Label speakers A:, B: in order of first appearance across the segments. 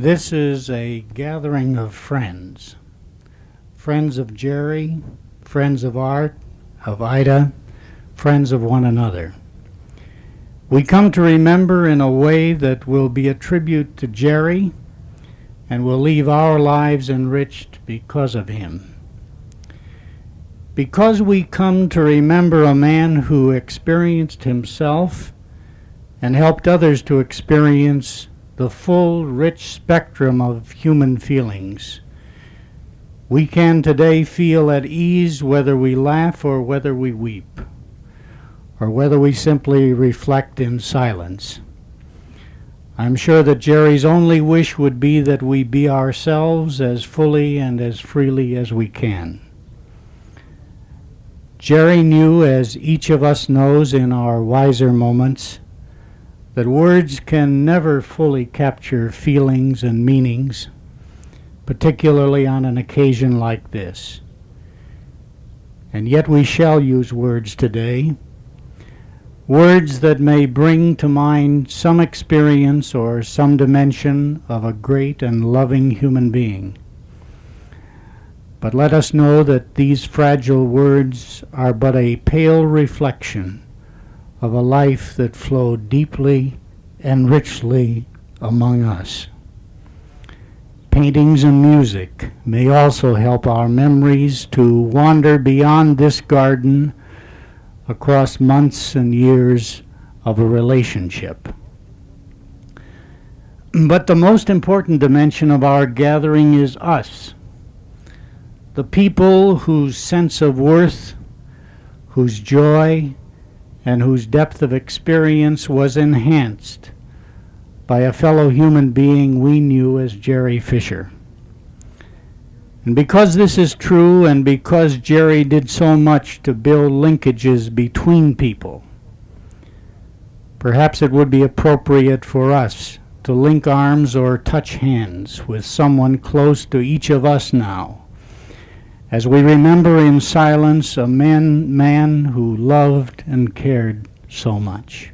A: This is a gathering of friends. Friends of Jerry, friends of Art, of Ida, friends of one another. We come to remember in a way that will be a tribute to Jerry and will leave our lives enriched because of him. Because we come to remember a man who experienced himself and helped others to experience the full, rich spectrum of human feelings. We can today feel at ease whether we laugh or whether we weep, or whether we simply reflect in silence. I'm sure that Jerry's only wish would be that we be ourselves as fully and as freely as we can. Jerry knew, as each of us knows in our wiser moments, that words can never fully capture feelings and meanings, particularly on an occasion like this. And yet we shall use words today, words that may bring to mind some experience or some dimension of a great and loving human being. But let us know that these fragile words are but a pale reflection of a life that flowed deeply and richly among us. Paintings and music may also help our memories to wander beyond this garden across months and years of a relationship. But the most important dimension of our gathering is us, the people whose sense of worth, whose joy, and whose depth of experience was enhanced by a fellow human being we knew as Jerry Fisher. And because this is true, and because Jerry did so much to build linkages between people, perhaps it would be appropriate for us to link arms or touch hands with someone close to each of us now, as we remember in silence a man who loved and cared so much.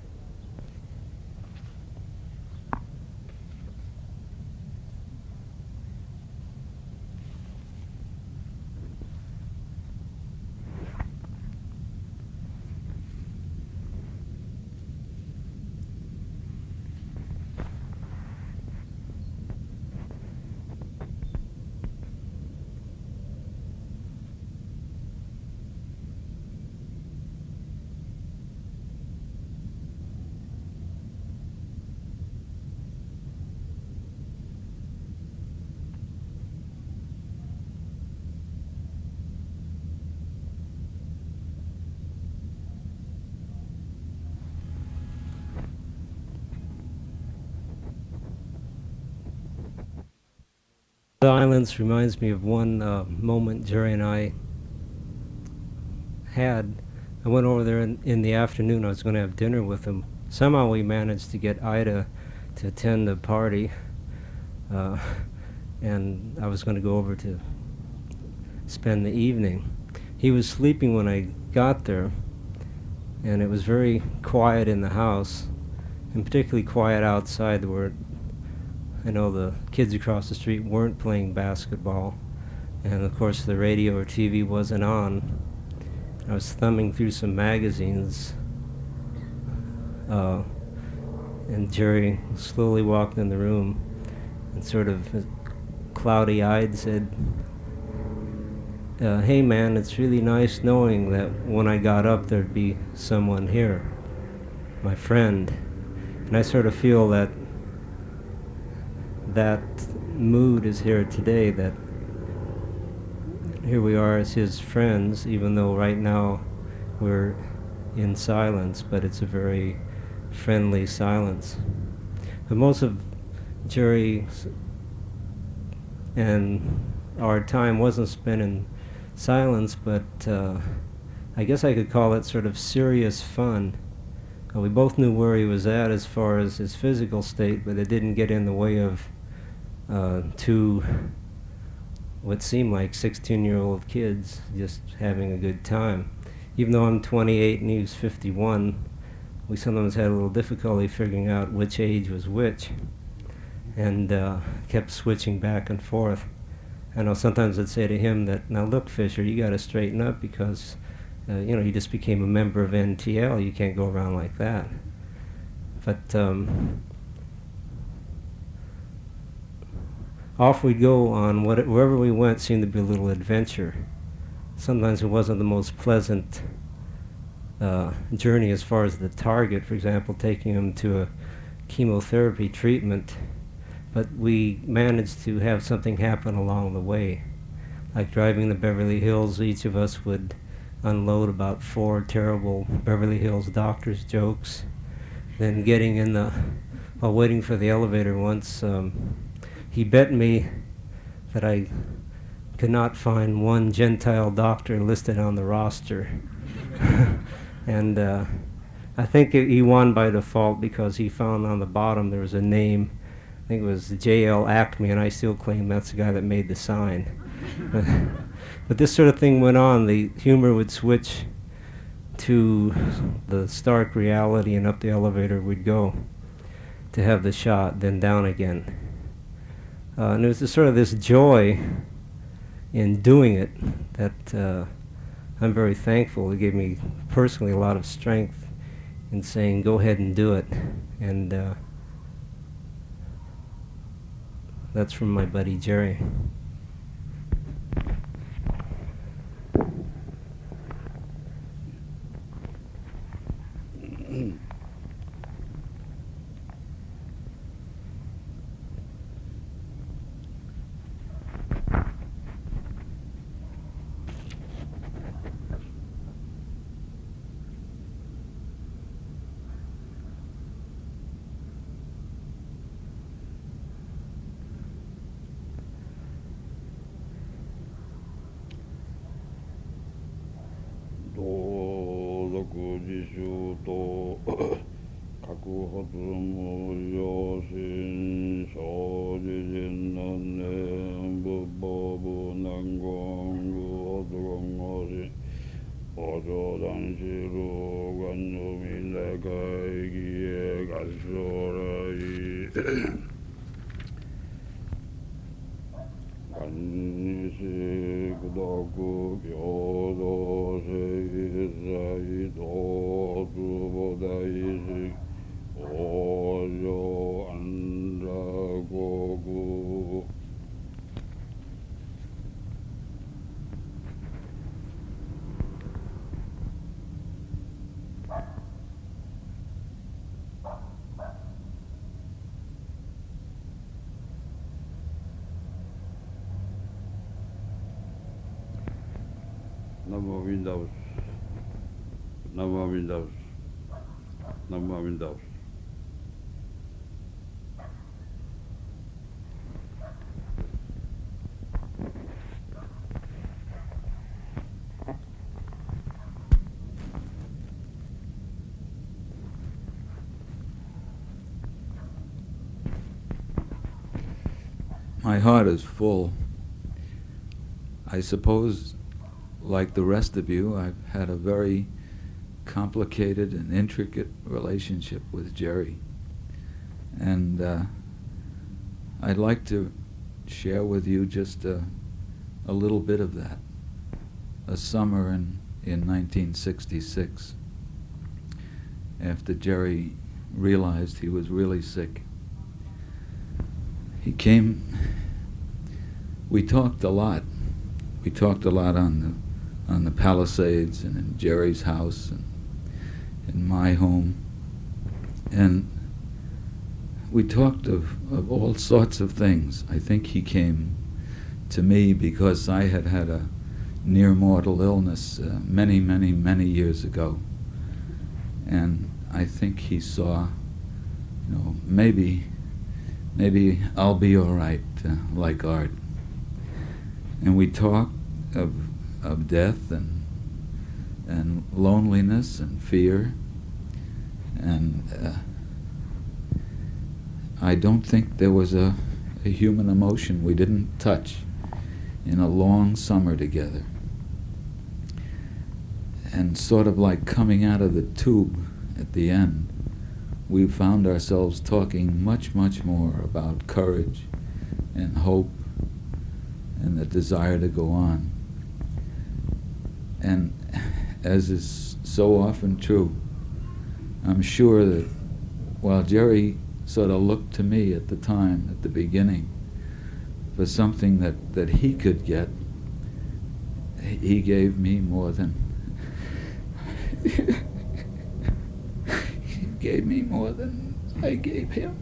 B: Silence reminds me of one moment Jerry and I had. I went over there in the afternoon. I was going to have dinner with him. Somehow we managed to get Ida to attend the party, and I was going to go over to spend the evening. He was sleeping when I got there, and it was very quiet in the house, and particularly quiet outside where I know the kids across the street weren't playing basketball, and of course the radio or TV wasn't on. I was thumbing through some magazines, and Jerry slowly walked in the room and sort of cloudy-eyed said, hey man, it's really nice knowing that when I got up there'd be someone here, my friend. And I sort of feel that mood is here today, that here we are as his friends, even though right now we're in silence, but it's a very friendly silence. But most of Jerry and our time wasn't spent in silence, but I guess I could call it sort of serious fun. We both knew where he was at as far as his physical state, but it didn't get in the way of two what seemed like 16-year-old kids just having a good time. Even though I'm 28 and he was 51, we sometimes had a little difficulty figuring out which age was which, and kept switching back and forth. I know sometimes I'd say to him that, now look, Fisher, you got to straighten up because you just became a member of NTL. You can't go around like that. But off we'd go on wherever we went seemed to be a little adventure. sometimes it wasn't the most pleasant journey as far as the target, for example, taking him to a chemotherapy treatment, but we managed to have something happen along the way. Like driving to Beverly Hills, each of us would unload about 4 terrible Beverly Hills doctor's jokes. Then getting in while waiting for the elevator once, he bet me that I could not find one Gentile doctor listed on the roster. And I think he won by default because he found on the bottom there was a name. I think it was J.L. Acme, and I still claim that's the guy that made the sign. But this sort of thing went on. The humor would switch to the stark reality, and up the elevator we'd go to have the shot, then down again. And it was sort of this joy in doing it that I'm very thankful. It gave me personally a lot of strength in saying, go ahead and do it. And that's from my buddy Jerry.
C: Namo Windows. Namo Windows. Namo Windows.
D: My heart is full. I suppose, like the rest of you, I've had a very complicated and intricate relationship with Jerry. And I'd like to share with you just a little bit of that. A summer in 1966, after Jerry realized he was really sick. He came, we talked a lot. We talked a lot on the Palisades and in Jerry's house and in my home. And we talked of all sorts of things. I think he came to me because I had had a near mortal illness many years ago. And I think he saw, maybe I'll be all right, like Art. And we talked of death and loneliness and fear. And I don't think there was a human emotion we didn't touch in a long summer together. And sort of like coming out of the tube at the end, we found ourselves talking much more about courage and hope and the desire to go on. And as is so often true, I'm sure that while Jerry sort of looked to me at the time, at the beginning, for something that he could get, he gave me more than he gave me more than I gave him.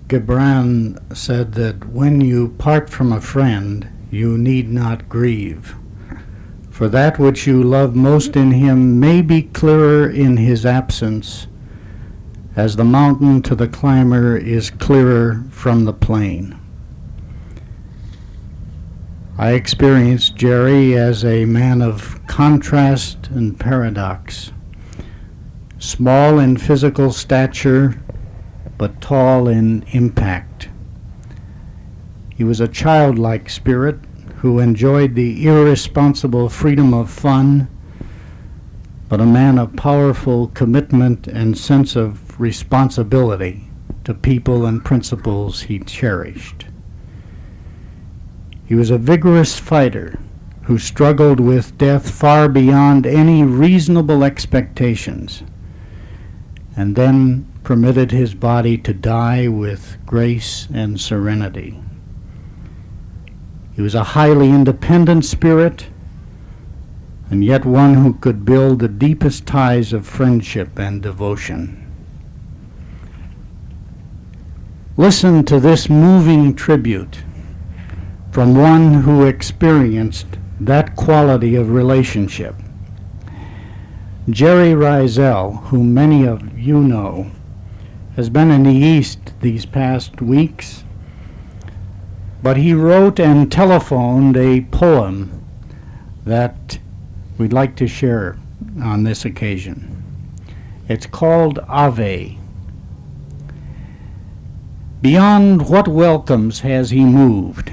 A: Gibran said that when you part from a friend, you need not grieve, for that which you love most in him may be clearer in his absence, as the mountain to the climber is clearer from the plain. I experienced Jerry as a man of contrast and paradox, small in physical stature, but tall in impact. He was a childlike spirit who enjoyed the irresponsible freedom of fun, but a man of powerful commitment and sense of responsibility to people and principles he cherished. He was a vigorous fighter who struggled with death far beyond any reasonable expectations, and then permitted his body to die with grace and serenity. He was a highly independent spirit, and yet one who could build the deepest ties of friendship and devotion. Listen to this moving tribute from one who experienced that quality of relationship. Jerry Rizal, whom many of you know, has been in the East these past weeks, but he wrote and telephoned a poem that we'd like to share on this occasion. It's called Ave. Beyond what welcomes has he moved?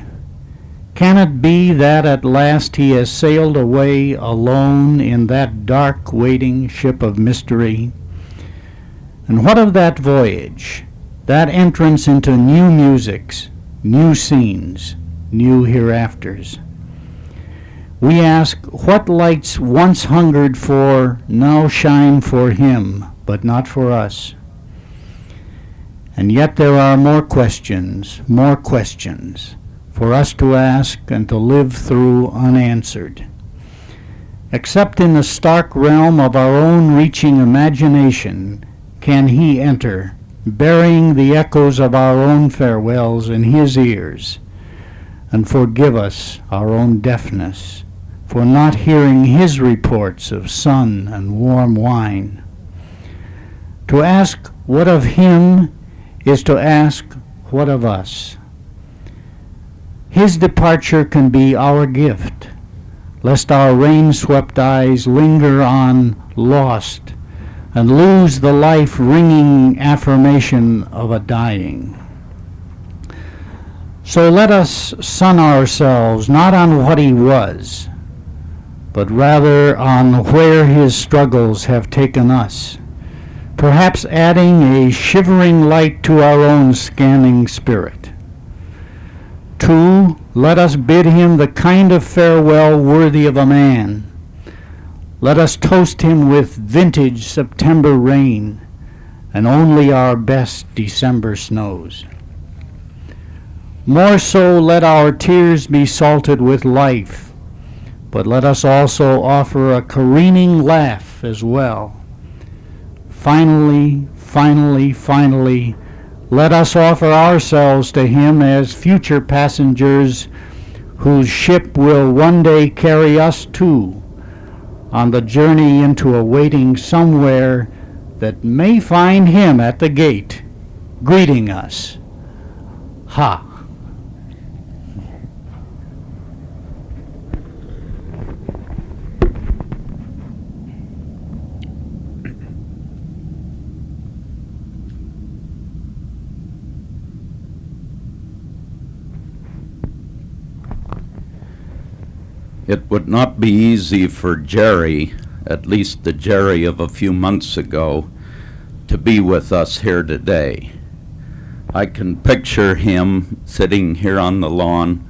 A: Can it be that at last he has sailed away alone in that dark waiting ship of mystery? And what of that voyage, that entrance into new musics, new scenes, new hereafters? We ask, what lights once hungered for now shine for him, but not for us? And yet there are more questions for us to ask and to live through unanswered. Except in the stark realm of our own reaching imagination can he enter, bearing the echoes of our own farewells in his ears, and forgive us our own deafness for not hearing his reports of sun and warm wine. To ask what of him is to ask what of us. His departure can be our gift, lest our rain-swept eyes linger on lost and lose the life-ringing affirmation of a dying. So let us sun ourselves not on what he was, but rather on where his struggles have taken us, perhaps adding a shivering light to our own scanning spirit. 2, let us bid him the kind of farewell worthy of a man. Let us toast him with vintage September rain and only our best December snows. More so, let our tears be salted with life, but let us also offer a careening laugh as well. Finally, let us offer ourselves to him as future passengers whose ship will one day carry us too on the journey into a waiting somewhere that may find him at the gate, greeting us. Ha!
E: It would not be easy for Jerry at least the Jerry of a few months ago, to be with us here today. I can picture him sitting here on the lawn,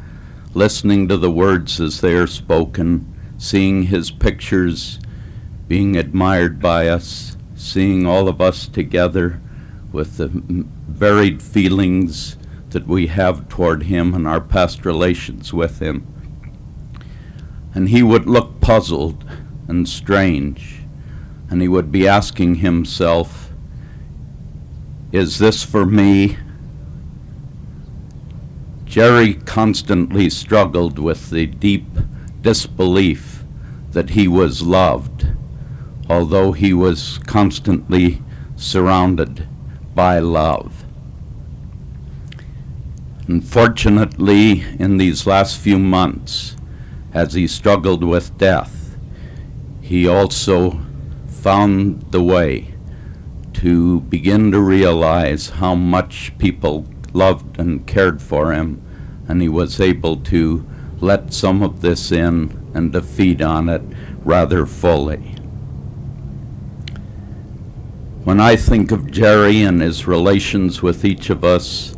E: listening to the words as they are spoken, seeing his pictures being admired by us, seeing all of us together with the varied feelings that we have toward him and our past relations with him. And he would look puzzled and strange, and he would be asking himself, is this for me? Jerry constantly struggled with the deep disbelief that he was loved, although he was constantly surrounded by love. Unfortunately, in these last few months, as he struggled with death, he also found the way to begin to realize how much people loved and cared for him, and he was able to let some of this in and to feed on it rather fully. When I think of Jerry and his relations with each of us,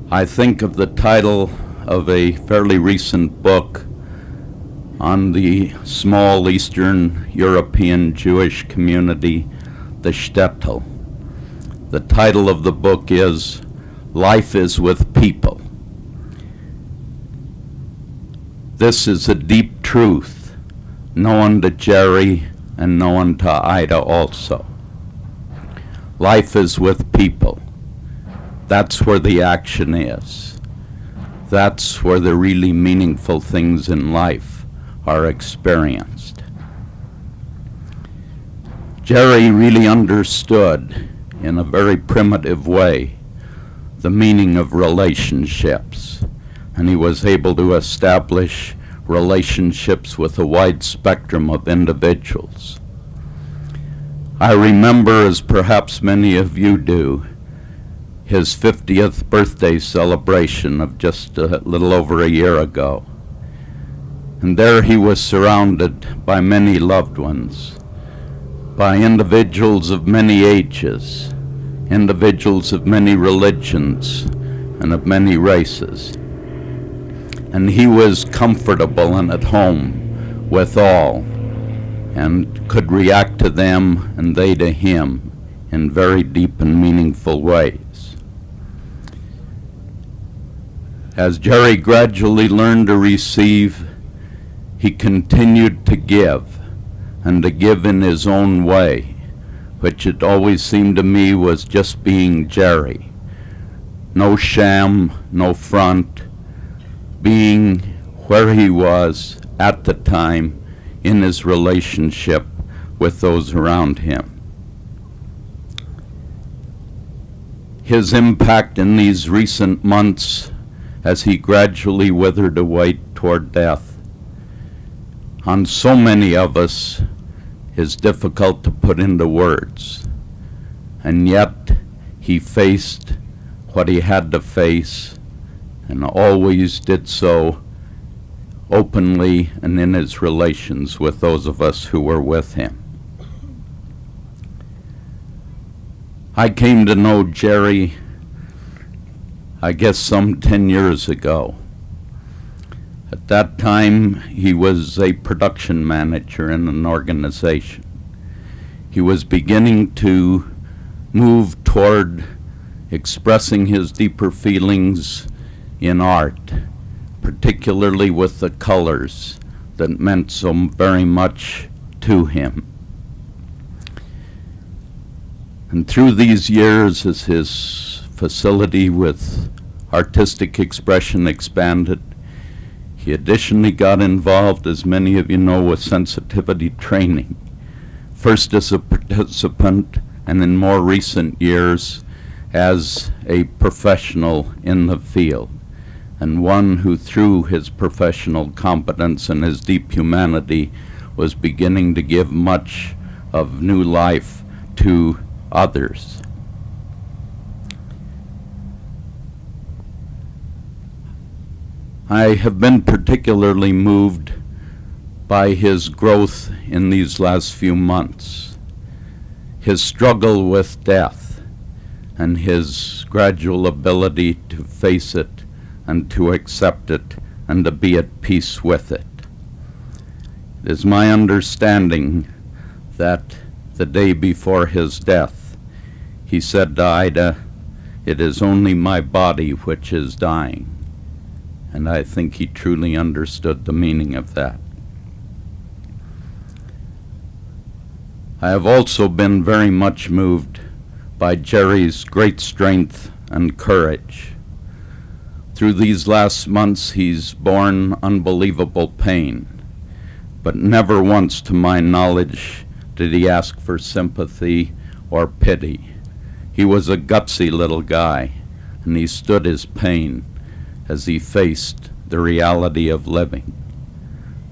E: I think of the title of a fairly recent book on the small Eastern European Jewish community, the shtetl. The title of the book is Life is with People. This is a deep truth, known to Jerry and known to Ida also. Life is with people. That's where the action is. That's where the really meaningful things in life are experienced. Jerry really understood, in a very primitive way, the meaning of relationships, and he was able to establish relationships with a wide spectrum of individuals. I remember, as perhaps many of you do, his 50th birthday celebration of just a little over a year ago. And there he was surrounded by many loved ones, by individuals of many ages, individuals of many religions and of many races. And he was comfortable and at home with all, and could react to them and they to him in very deep and meaningful ways. As Jerry gradually learned to receive, he continued to give, and to give in his own way, which it always seemed to me was just being Jerry. No sham, no front, being where he was at the time in his relationship with those around him. His impact in these recent months, as he gradually withered away toward death, on so many of us is difficult to put into words. And yet he faced what he had to face, and always did so openly and in his relations with those of us who were with him. I came to know Jerry, I guess, some 10 years ago. At that time, he was a production manager in an organization. He was beginning to move toward expressing his deeper feelings in art, particularly with the colors that meant so very much to him. And through these years, as his facility with artistic expression expanded, he additionally got involved, as many of you know, with sensitivity training, first as a participant and in more recent years as a professional in the field, and one who through his professional competence and his deep humanity was beginning to give much of new life to others. I have been particularly moved by his growth in these last few months, his struggle with death, and his gradual ability to face it and to accept it and to be at peace with it. It is my understanding that the day before his death, he said to Ida, "It is only my body which is dying." And I think he truly understood the meaning of that. I have also been very much moved by Jerry's great strength and courage. Through these last months, he's borne unbelievable pain, but never once, to my knowledge, did he ask for sympathy or pity. He was a gutsy little guy, and he stood his pain as he faced the reality of living.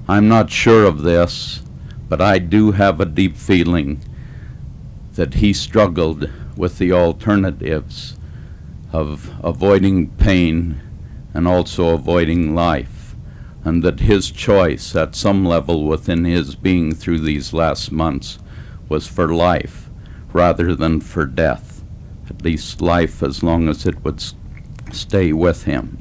E: I'm not sure of this, but I do have a deep feeling that he struggled with the alternatives of avoiding pain and also avoiding life, and that his choice at some level within his being through these last months was for life rather than for death, at least life as long as it would stay with him.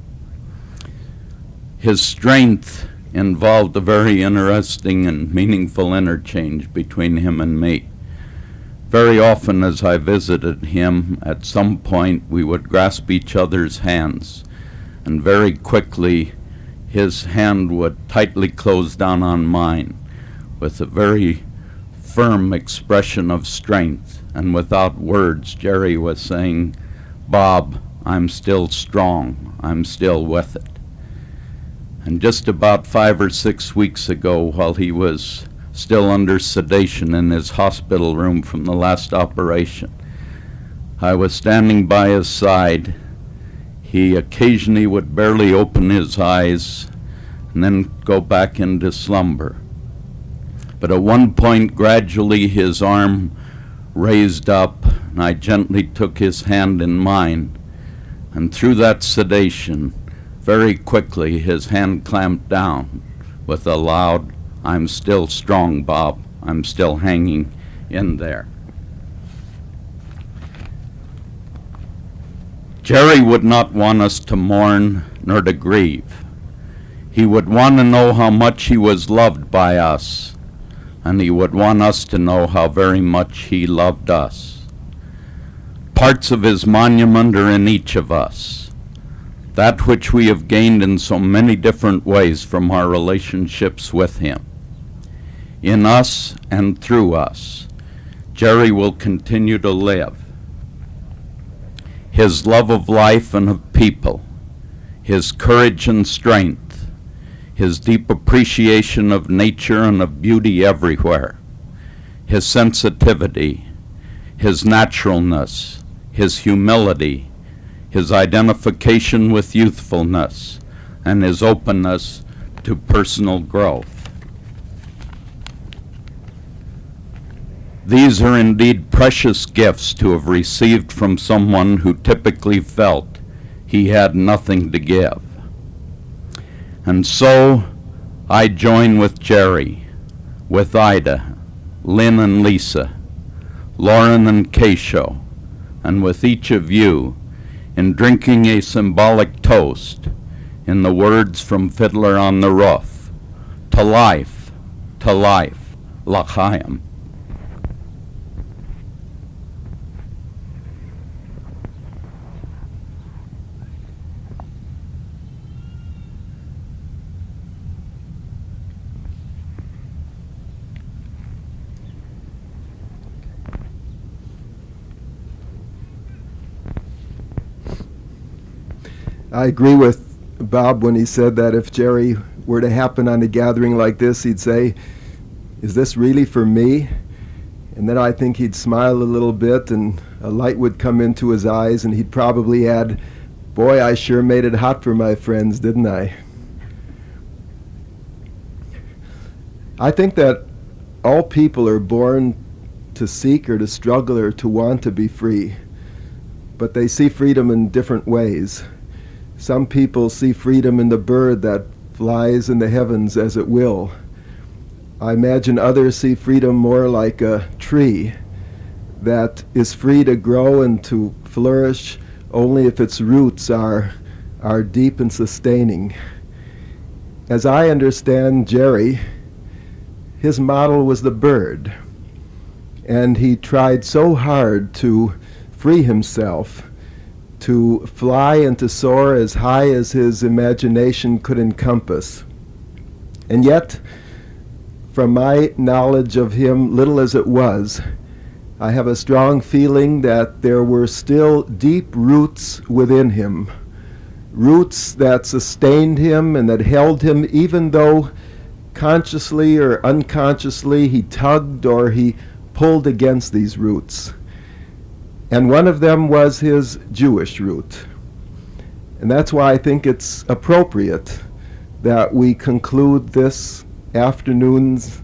E: His strength involved a very interesting and meaningful interchange between him and me. Very often as I visited him, at some point we would grasp each other's hands, and very quickly his hand would tightly close down on mine with a very firm expression of strength, and without words Jerry was saying, "Bob, I'm still strong, I'm still with it." And just about 5 or 6 weeks ago, while he was still under sedation in his hospital room from the last operation, I was standing by his side. He occasionally would barely open his eyes and then go back into slumber. But at one point, gradually his arm raised up, and I gently took his hand in mine, and through that sedation, very quickly his hand clamped down with a loud, "I'm still strong, Bob. I'm still hanging in there." Jerry would not want us to mourn nor to grieve. He would want to know how much he was loved by us, and he would want us to know how very much he loved us. Parts of his monument are in each of us. That which we have gained in so many different ways from our relationships with him. In us and through us, Jerry will continue to live. His love of life and of people, his courage and strength, his deep appreciation of nature and of beauty everywhere, his sensitivity, his naturalness, his humility, his identification with youthfulness, and his openness to personal growth. These are indeed precious gifts to have received from someone who typically felt he had nothing to give. And so I join with Jerry, with Ida, Lynn and Lisa, Lauren and Keisho, and with each of you in drinking a symbolic toast in the words from Fiddler on the Roof, to life, l'chaim.
F: I agree with Bob when he said that if Jerry were to happen on a gathering like this, he'd say, "Is this really for me?" And then I think he'd smile a little bit and a light would come into his eyes, and he'd probably add, "Boy, I sure made it hot for my friends, didn't I?" I think that all people are born to seek or to struggle or to want to be free, but they see freedom in different ways. Some people see freedom in the bird that flies in the heavens as it will. I imagine others see freedom more like a tree that is free to grow and to flourish only if its roots are deep and sustaining. As I understand Jerry, his model was the bird, and he tried so hard to free himself, to fly and to soar as high as his imagination could encompass. And yet, from my knowledge of him, little as it was, I have a strong feeling that there were still deep roots within him, roots that sustained him and that held him even though consciously or unconsciously he tugged or he pulled against these roots. And one of them was his Jewish root. And that's why I think it's appropriate that we conclude this afternoon's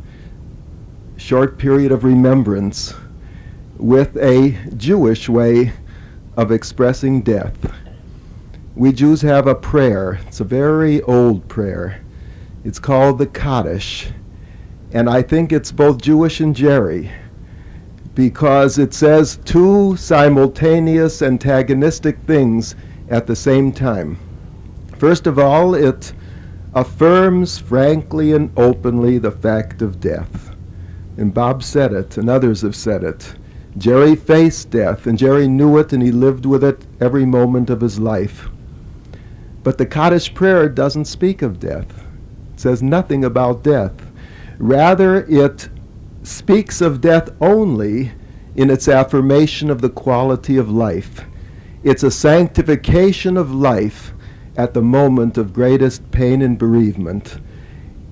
F: short period of remembrance with a Jewish way of expressing death. We Jews have a prayer. It's a very old prayer. It's called the Kaddish. And I think it's both Jewish and Jerry, because it says two simultaneous antagonistic things at the same time. First of all, it affirms frankly and openly the fact of death. And Bob said it, and others have said it. Jerry faced death, and Jerry knew it, and he lived with it every moment of his life. But the Kaddish prayer doesn't speak of death. It says nothing about death. Rather, it speaks of death only in its affirmation of the quality of life. It's a sanctification of life at the moment of greatest pain and bereavement.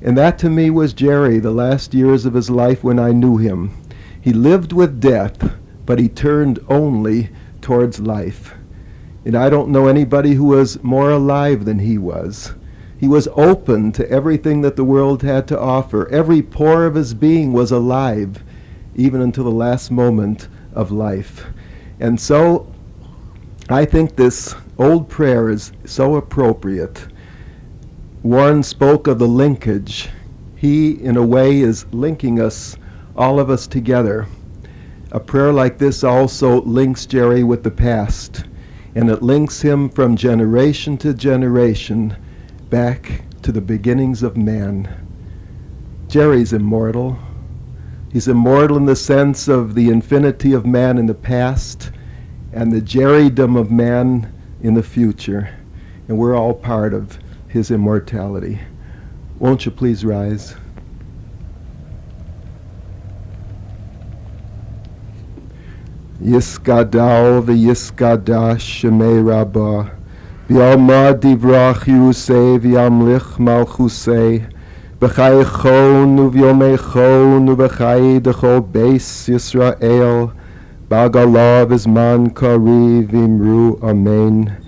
F: And that to me was Jerry, the last years of his life when I knew him. He lived with death, but he turned only towards life. And I don't know anybody who was more alive than he was. He was open to everything that the world had to offer. Every pore of his being was alive, even until the last moment of life. And so I think this old prayer is so appropriate. Warren spoke of the linkage. He, in a way, is linking us, all of us, together. A prayer like this also links Jerry with the past, and it links him from generation to generation back to the beginnings of man. Jerry's immortal. He's immortal in the sense of the infinity of man in the past and the Jerrydom of man in the future. And we're all part of his immortality. Won't you please rise? Yiskadal v'yiskadash shemei rabbah v'yalmad divrach yusei v'yamlich malchusei v'chayechon uv'yomechon uv'chay dechol beis Yisrael b'agalav izman kari v'imru amen.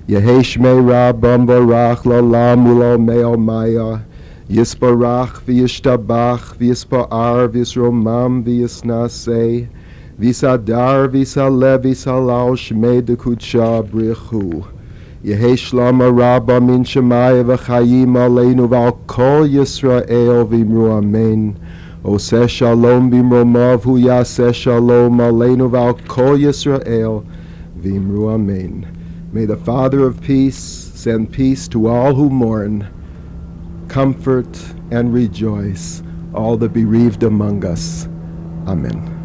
F: Yehi shmei rabbam barach l'olam u'l'omei almaya yisbarach v'yishtabach v'yispa'ar v'yisromam v'yisnasei Visadar visalev visalal shmei dekudsha brichu. Yehi shlama rabba min shemai v'chayim aleinu v'al kol Yisrael v'imru amen. Oseh shalom b'imromav hu yaseh shalom aleinu v'al kol Yisrael v'imru amen. May the Father of peace send peace to all who mourn, comfort and rejoice all the bereaved among us. Amen.